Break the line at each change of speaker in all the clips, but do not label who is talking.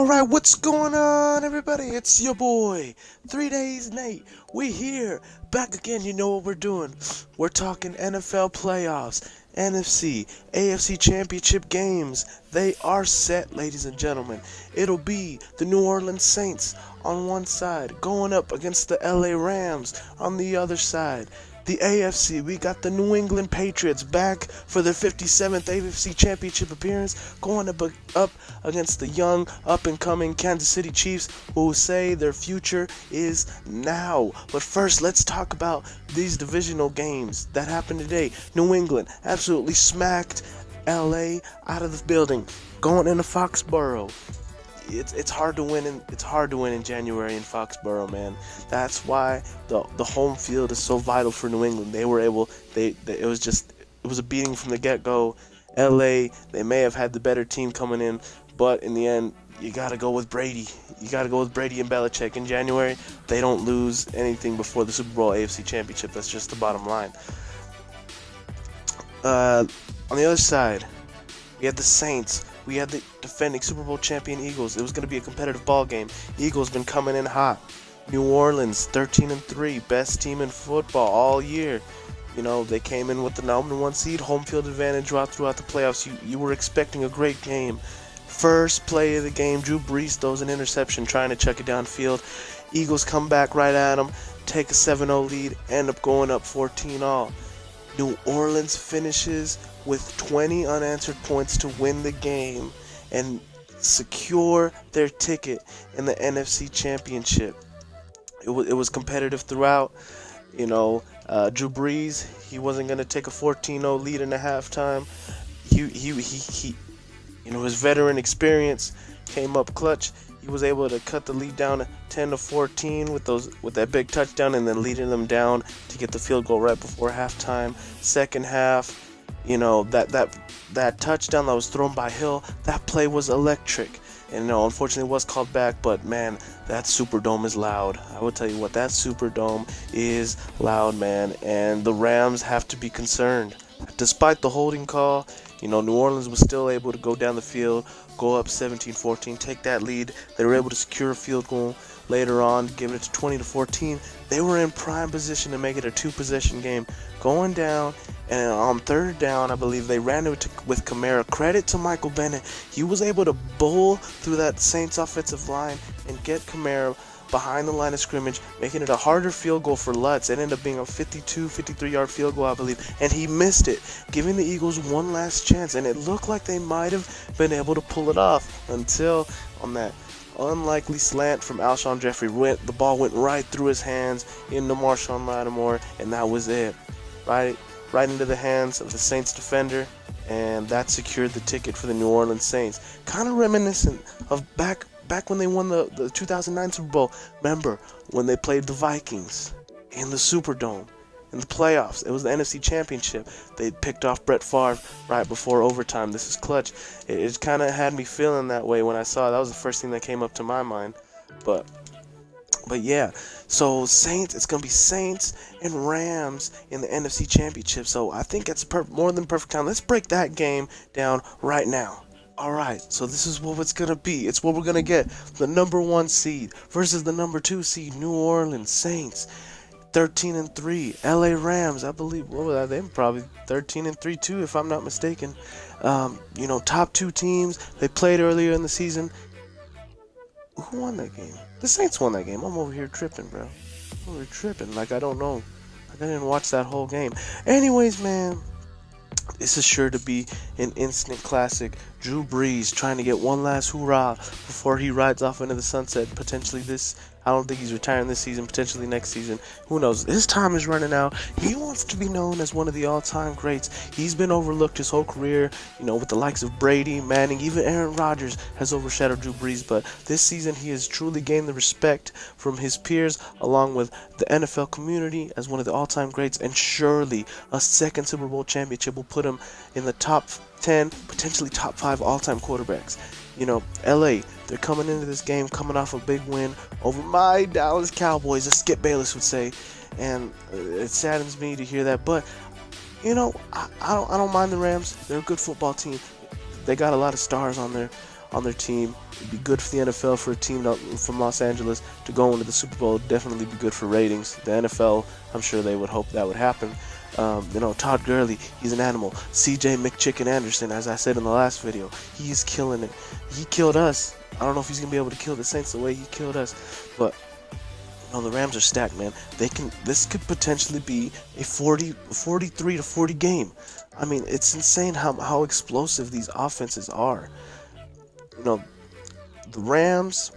Alright, what's going on, everybody? It's your boy, 3 Days Nate. We here, back again. You know what we're doing. We're talking NFL playoffs, NFC, AFC championship games. They are set, ladies and gentlemen. It'll be the New Orleans Saints on one side, going up against the LA Rams on the other side. The AFC, we got the New England Patriots back for their 57th AFC Championship appearance, going up against the young, up-and-coming Kansas City Chiefs, who say their future is now. But first, let's talk about these divisional games that happened today. New England absolutely smacked LA out of the building, going into Foxborough. It's hard to win in January in Foxborough, man. That's why the home field is so vital for New England. It was a beating from the get-go. LA, they may have had the better team coming in, but in the end, you gotta go with Brady. You gotta go with Brady and Belichick. In January, they don't lose anything before the Super Bowl AFC Championship. That's just the bottom line. On the other side, we had the Saints. We had the defending Super Bowl champion Eagles. It was going to be a competitive ball game. Eagles been coming in hot. New Orleans, 13-3, best team in football all year. You know, they came in with the number one seed, home field advantage throughout the playoffs. You were expecting a great game. First play of the game, Drew Brees throws an interception trying to check it downfield. Eagles come back right at him, take a 7-0 lead, end up going up 14-all. New Orleans finishes with 20 unanswered points to win the game and secure their ticket in the NFC Championship. It was competitive throughout. You know, Drew Brees, he wasn't going to take a 14-0 lead in the halftime. His veteran experience came up clutch. He was able to cut the lead down to 10-14 with that big touchdown, and then leading them down to get the field goal right before halftime. Second half, that touchdown that was thrown by Hill, that play was electric. And unfortunately it was called back, but man, that Superdome is loud. I will tell you what, that Superdome is loud, man, and the Rams have to be concerned. Despite the holding call, New Orleans was still able to go down the field, go up 17-14, take that lead. They were able to secure a field goal later on, giving it to 20-14. They were in prime position to make it a two-possession game. Going down, and on third down, I believe they ran it with Kamara. Credit to Michael Bennett. He was able to bowl through that Saints offensive line and get Kamara behind the line of scrimmage, making it a harder field goal for Lutz. It ended up being a 53-yard field goal, I believe, and he missed it, giving the Eagles one last chance, and it looked like they might have been able to pull it off until on that unlikely slant from Alshon Jeffrey, the ball went right through his hands into Marshawn Lattimore, and that was it. Right into the hands of the Saints defender, and that secured the ticket for the New Orleans Saints. Kind of reminiscent of back when they won the 2009 Super Bowl. Remember when they played the Vikings in the Superdome in the playoffs? It was the NFC Championship. They picked off Brett Favre right before overtime. This is clutch. It kind of had me feeling that way when I saw it. That was the first thing that came up to my mind. But yeah, so Saints, it's going to be Saints and Rams in the NFC Championship. So I think it's more than perfect time. Let's break that game down right now. Alright, so this is what it's going to be. It's what we're going to get. The number 1 seed versus the number 2 seed, New Orleans Saints. 13-3. LA Rams, I believe, what were they? Probably 13-3 too, if I'm not mistaken. Top 2 teams. They played earlier in the season. Who won that game? The Saints won that game. I'm over here tripping, bro. I'm over here tripping like I don't know. Like I didn't watch that whole game. Anyways, man, this is sure to be an instant classic. Drew Brees trying to get one last hoorah before he rides off into the sunset. Potentially I don't think he's retiring this season, potentially next season. Who knows? His time is running out. He wants to be known as one of the all-time greats. He's been overlooked his whole career, with the likes of Brady, Manning, even Aaron Rodgers has overshadowed Drew Brees. But this season, he has truly gained the respect from his peers, along with the NFL community, as one of the all-time greats. And surely a second Super Bowl championship will put him in the top 10, potentially top 5 all-time quarterbacks. LA, they're coming into this game coming off a big win over my Dallas Cowboys, as Skip Bayless would say, and it saddens me to hear that. But I don't mind the Rams. They're a good football team. They got a lot of stars on on their team. It'd be good for the NFL for a team from Los Angeles to go into the Super Bowl. It'd definitely be good for ratings. The NFL, I'm sure they would hope that would happen. Todd Gurley, he's an animal. CJ McChicken Anderson, as I said in the last video, he's killing it. He killed us. I don't know if he's gonna be able to kill the Saints the way he killed us, but the Rams are stacked, man. This could potentially be a 43-40 game. I mean, it's insane how explosive these offenses are. The Rams,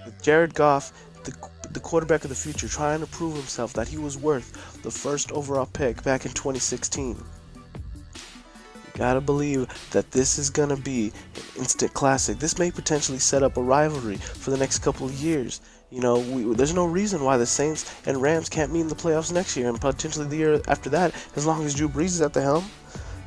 with Jared Goff, the quarterback of the future, trying to prove himself that he was worth the first overall pick back in 2016. You gotta believe that this is gonna be an instant classic. This may potentially set up a rivalry for the next couple of years. There's no reason why the Saints and Rams can't meet in the playoffs next year and potentially the year after that, as long as Drew Brees is at the helm.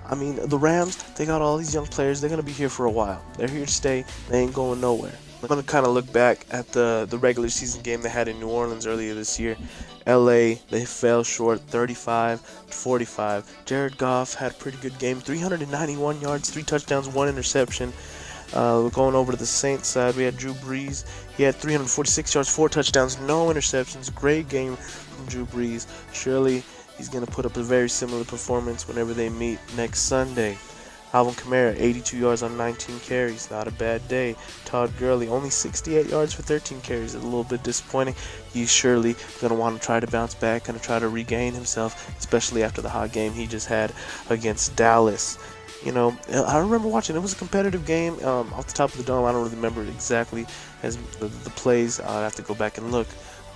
I mean, the Rams, they got all these young players. They're going to be here for a while. They're here to stay. They ain't going nowhere. I'm going to kind of look back at the regular season game they had in New Orleans earlier this year. LA, they fell short 35-45. Jared Goff had a pretty good game. 391 yards, 3 touchdowns, 1 interception. We're going over to the Saints side. We had Drew Brees. He had 346 yards, 4 touchdowns, no interceptions. Great game from Drew Brees. Surely he's going to put up a very similar performance whenever they meet next Sunday. Alvin Kamara, 82 yards on 19 carries. Not a bad day. Todd Gurley, only 68 yards for 13 carries. A little bit disappointing. He's surely going to want to try to bounce back, going to try to regain himself, especially after the hot game he just had against Dallas. I remember watching. It was a competitive game. Off the top of the dome, I don't really remember it exactly as the plays. I'd have to go back and look.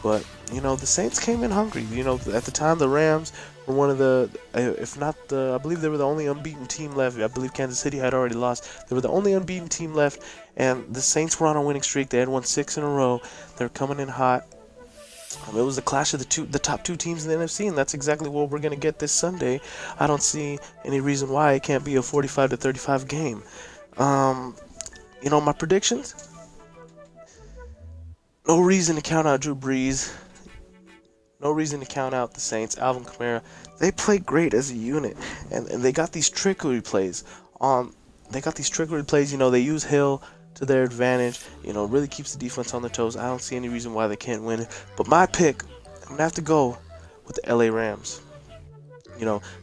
But, the Saints came in hungry. At the time, the Rams were one of the, if not the, I believe they were the only unbeaten team left. I believe Kansas City had already lost. They were the only unbeaten team left, and the Saints were on a winning streak. They had won 6 in a row. They were coming in hot. It was the clash of the top 2 teams in the NFC, and that's exactly what we're going to get this Sunday. I don't see any reason why it can't be a 45-35 game. My predictions? No reason to count out Drew Brees. No reason to count out the Saints. Alvin Kamara, they play great as a unit, and they got these trickery plays. They use Hill to their advantage, really keeps the defense on their toes. I don't see any reason why they can't win it. But my pick, I'm going to have to go with the LA Rams.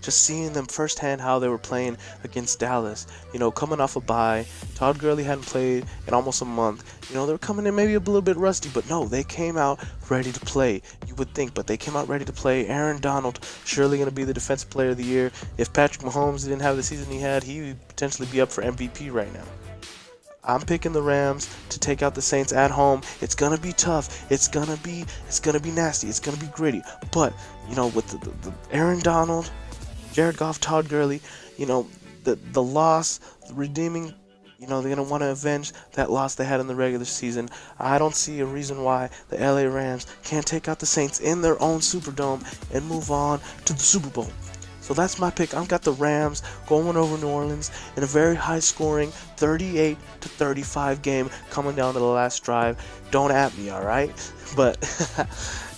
Just seeing them firsthand how they were playing against Dallas, coming off a bye. Todd Gurley hadn't played in almost a month. They were coming in maybe a little bit rusty, but no, they came out ready to play. You would think, but they came out ready to play. Aaron Donald, surely going to be the defensive player of the year. If Patrick Mahomes didn't have the season he had, he would potentially be up for MVP right now. I'm picking the Rams to take out the Saints at home. It's gonna be tough. It's gonna be nasty. It's gonna be gritty. But with the Aaron Donald, Jared Goff, Todd Gurley, the loss, the redeeming. They're gonna want to avenge that loss they had in the regular season. I don't see a reason why the LA Rams can't take out the Saints in their own Superdome and move on to the Super Bowl. So that's my pick. I've got the Rams going over New Orleans in a very high-scoring 38-35 game coming down to the last drive. Don't at me, all right? But,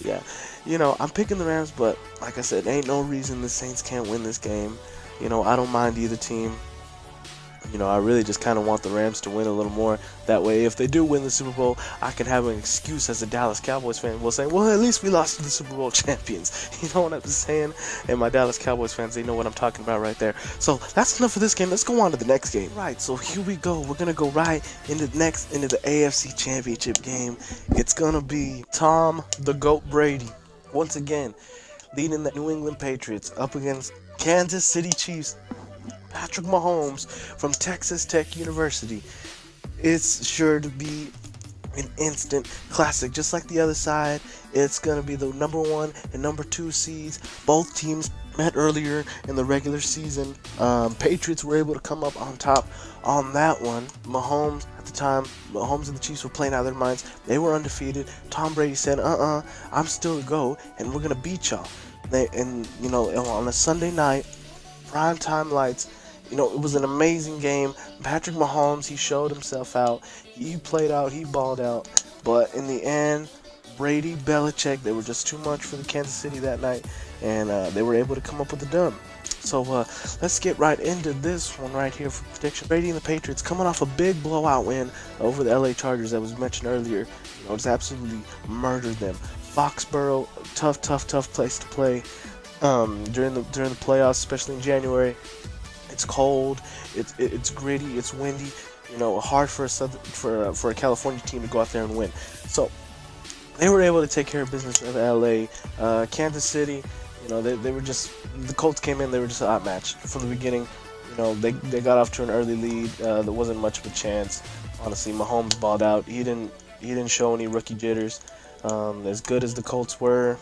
yeah. I'm picking the Rams, but like I said, ain't no reason the Saints can't win this game. I don't mind either team. I really just kind of want the Rams to win a little more. That way, if they do win the Super Bowl, I can have an excuse as a Dallas Cowboys fan. We'll say, well, at least we lost to the Super Bowl champions. You know what I'm saying? And my Dallas Cowboys fans, they know what I'm talking about right there. So that's enough for this game. Let's go on to the next game. Right, so here we go. We're going to go right into the AFC Championship game. It's going to be Tom the GOAT Brady, once again, leading the New England Patriots up against Kansas City Chiefs. Patrick Mahomes from Texas Tech University. It's sure to be an instant classic. Just like the other side, it's going to be the number 1 and number 2 seeds. Both teams met earlier in the regular season. Patriots were able to come up on top on that one. Mahomes, at the time, Mahomes and the Chiefs were playing out of their minds. They were undefeated. Tom Brady said, I'm still to go, and we're going to beat y'all. On a Sunday night, prime time lights, it was an amazing game. Patrick Mahomes, he showed himself out. He played out. He balled out. But in the end, Brady, Belichick, they were just too much for the Kansas City that night. And they were able to come up with the dub. So let's get right into this one right here for prediction. Brady and the Patriots coming off a big blowout win over the LA Chargers that was mentioned earlier. Just absolutely murdered them. Foxborough, tough place to play during the playoffs, especially in January. It's cold, it's gritty, it's windy. Hard for for a California team to go out there and win. So they were able to take care of business with LA. Kansas City, they were just, the Colts came in, they were just a hot match from the beginning. They got off to an early lead. There wasn't much of a chance. Honestly, Mahomes balled out. He didn't show any rookie jitters. As good as the Colts were,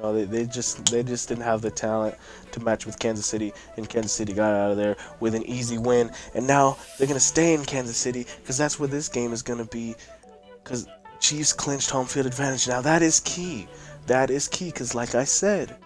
they just didn't have the talent to match with Kansas City, and Kansas City got out of there with an easy win. And now they're gonna stay in Kansas City because that's where this game is gonna be. Because Chiefs clinched home field advantage. Now that is key. That is key because, like I said,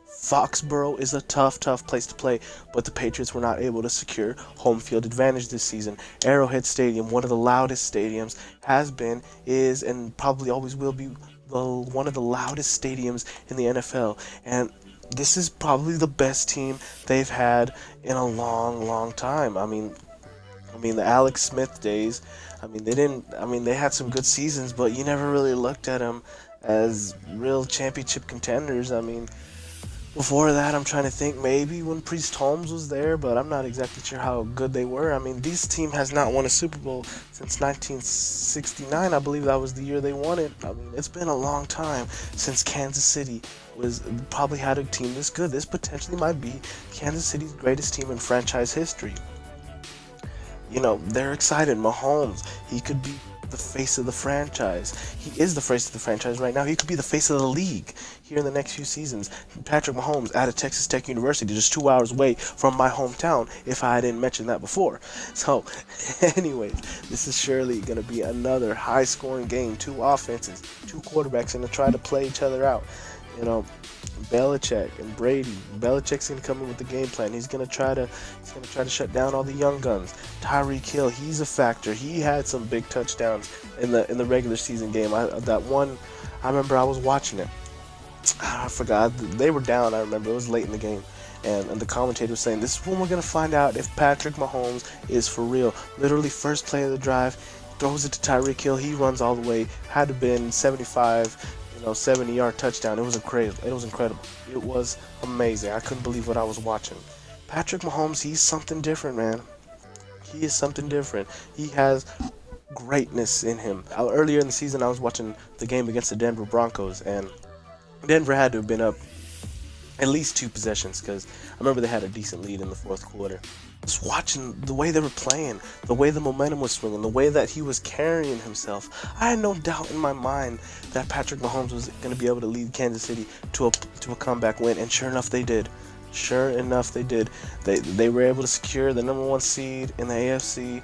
Foxborough is a tough place to play, but the Patriots were not able to secure home field advantage this season. Arrowhead Stadium, one of the loudest stadiums, has been, is, and probably always will be one of the loudest stadiums in the NFL. And this is probably the best team they've had in a long time. I mean, the Alex Smith days, they had some good seasons, but you never really looked at them as real championship contenders. Before that, I'm trying to think, maybe when Priest Holmes was there, but I'm not exactly sure how good they were. This team has not won a Super Bowl since 1969. I believe that was the year they won it. It's been a long time since Kansas City probably had a team this good. This potentially might be Kansas City's greatest team in franchise history. They're excited. Mahomes, he could be the face of the franchise. He is the face of the franchise right now. He could be the face of the league here in the next few seasons. Patrick Mahomes out of Texas Tech University, just 2 hours away from my hometown, if I didn't mention that before. So, anyways, this is surely going to be another high-scoring game. Two offenses, two quarterbacks going to try to play each other out. Belichick and Brady. Belichick's gonna come in with the game plan. He's gonna try to shut down all the young guns. Tyreek Hill, he's a factor. He had some big touchdowns in the regular season game. I remember I was watching it. I forgot, they were down. I remember it was late in the game, and the commentator was saying, "This is when we're gonna find out if Patrick Mahomes is for real." Literally, first play of the drive, throws it to Tyreek Hill. He runs all the way. Had to have been 75. 70-yard touchdown. It was incredible. It was amazing. I couldn't believe what I was watching. Patrick Mahomes, he's something different, man. He is something different. He has greatness in him. Earlier in the season, I was watching the game against the Denver Broncos, and Denver had to have been up at least 2 possessions because I remember they had a decent lead in the fourth quarter. Just watching the way they were playing, the way the momentum was swinging, the way that he was carrying himself, I had no doubt in my mind that Patrick Mahomes was going to be able to lead Kansas City to a comeback win, and sure enough they did. They were able to secure the number 1 seed in the AFC.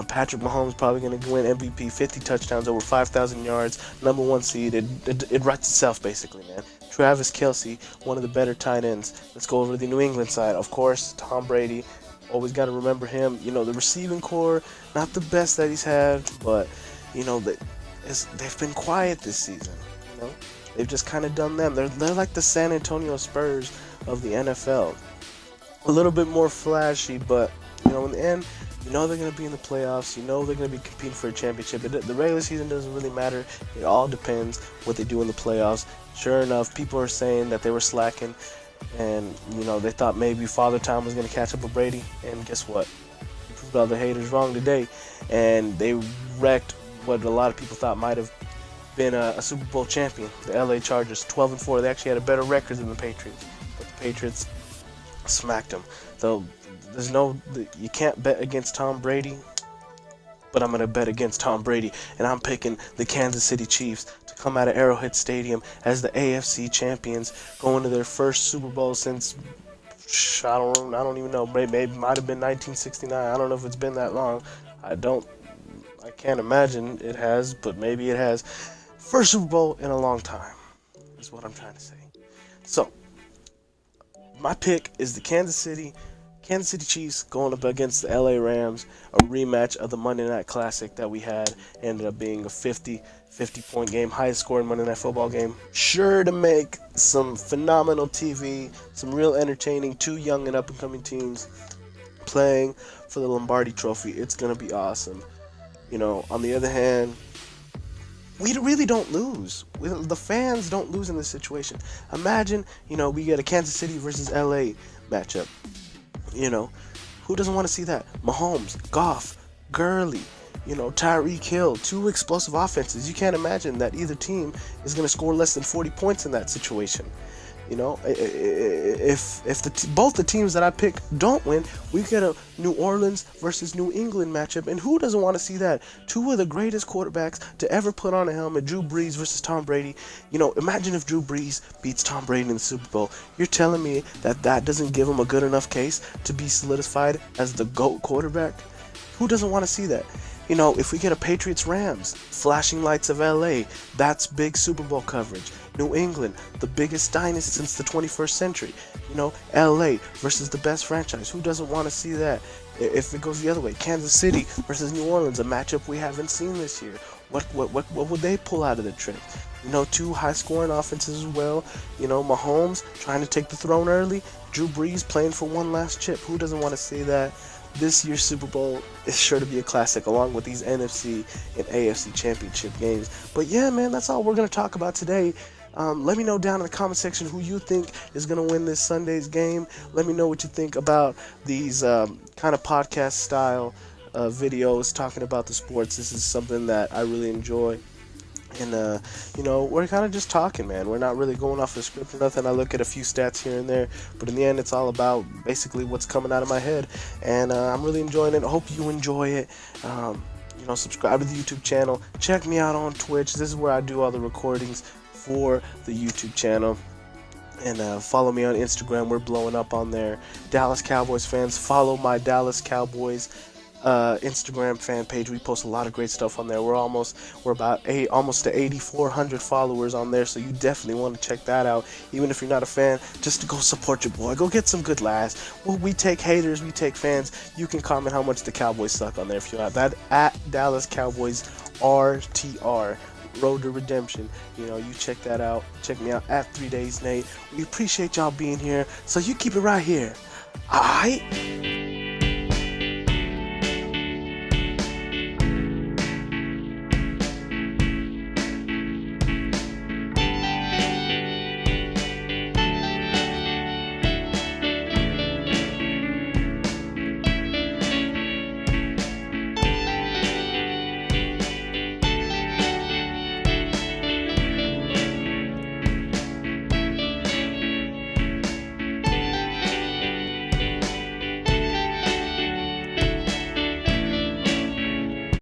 Patrick Mahomes probably going to win MVP, 50 touchdowns, over 5,000 yards, number 1 seed. It writes itself basically, man. Travis Kelce, one of the better tight ends. Let's go over to the New England side. Of course, Tom Brady. Always got to remember him. The receiving core, not the best that he's had, but they've been quiet this season. They've just kind of done them. They're like the San Antonio Spurs of the NFL. A little bit more flashy, but in the end, they're going to be in the playoffs. They're going to be competing for a championship. The regular season doesn't really matter. It all depends what they do in the playoffs. Sure enough, people are saying that they were slacking. And, they thought maybe Father Time was going to catch up with Brady. And guess what? He proved all the haters wrong today. And they wrecked what a lot of people thought might have been a Super Bowl champion. The LA Chargers, 12-4. They actually had a better record than the Patriots. But the Patriots smacked them. So you can't bet against Tom Brady. But I'm going to bet against Tom Brady, and I'm picking the Kansas City Chiefs to come out of Arrowhead Stadium as the AFC champions, going to their first Super Bowl since, I don't even know, maybe it might have been 1969. I don't know if it's been that long. I can't imagine it has, but maybe it has. First Super Bowl in a long time, is what I'm trying to say. So, my pick is the Kansas City Kansas City Chiefs going up against the LA Rams, a rematch of the Monday Night Classic that we had. Ended up being a 50 point game, highest scoring Monday Night Football game. Sure to make some phenomenal TV, some real entertaining, two young and up and coming teams playing for the Lombardi Trophy. It's going to be awesome. On the other hand, we really don't lose. The fans don't lose in this situation. Imagine, we get a Kansas City versus LA matchup. Who doesn't want to see that? Mahomes, Goff, Gurley, Tyreek Hill, two explosive offenses. You can't imagine that either team is going to score less than 40 points in that situation. If both the teams that I pick don't win, we get a New Orleans versus New England matchup, and who doesn't want to see that? Two of the greatest quarterbacks to ever put on a helmet, Drew Brees versus Tom Brady. Imagine if Drew Brees beats Tom Brady in the Super Bowl. You're telling me that doesn't give him a good enough case to be solidified as the GOAT quarterback? Who doesn't want to see that? If we get a Patriots-Rams, flashing lights of LA, that's big Super Bowl coverage. New England, the biggest dynasty since the 21st century. LA versus the best franchise. Who doesn't want to see that? If it goes the other way, Kansas City versus New Orleans, a matchup we haven't seen this year. What would they pull out of the trick? Two high-scoring offenses as well. Mahomes trying to take the throne early. Drew Brees playing for one last chip. Who doesn't want to see that? This year's Super Bowl is sure to be a classic, along with these NFC and AFC championship games. But yeah, man, that's all we're going to talk about today. Let me know down in the comment section who you think is going to win this Sunday's game. Let me know what you think about these kind of podcast style videos talking about the sports. This is something that I really enjoy. And, we're kind of just talking, man. We're not really going off the script or nothing. I look at a few stats here and there, but in the end, it's all about basically what's coming out of my head. And I'm really enjoying it. I hope you enjoy it. Subscribe to the YouTube channel. Check me out on Twitch. This is where I do all the recordings for the YouTube channel. And follow me on Instagram. We're blowing up on there. Dallas Cowboys fans, follow my Dallas Cowboys Instagram fan page. We post a lot of great stuff on there. We're almost to 8,400 followers on there, so you definitely want to check that out. Even if you're not a fan, just to go support your boy. Go get some good laughs. Well, we take haters, we take fans. You can comment how much the Cowboys suck on there if you have that at Dallas Cowboys RTR. Road to Redemption. You check that out. Check me out at 3 Days Nate. We appreciate y'all being here, so you keep it right here. Alright?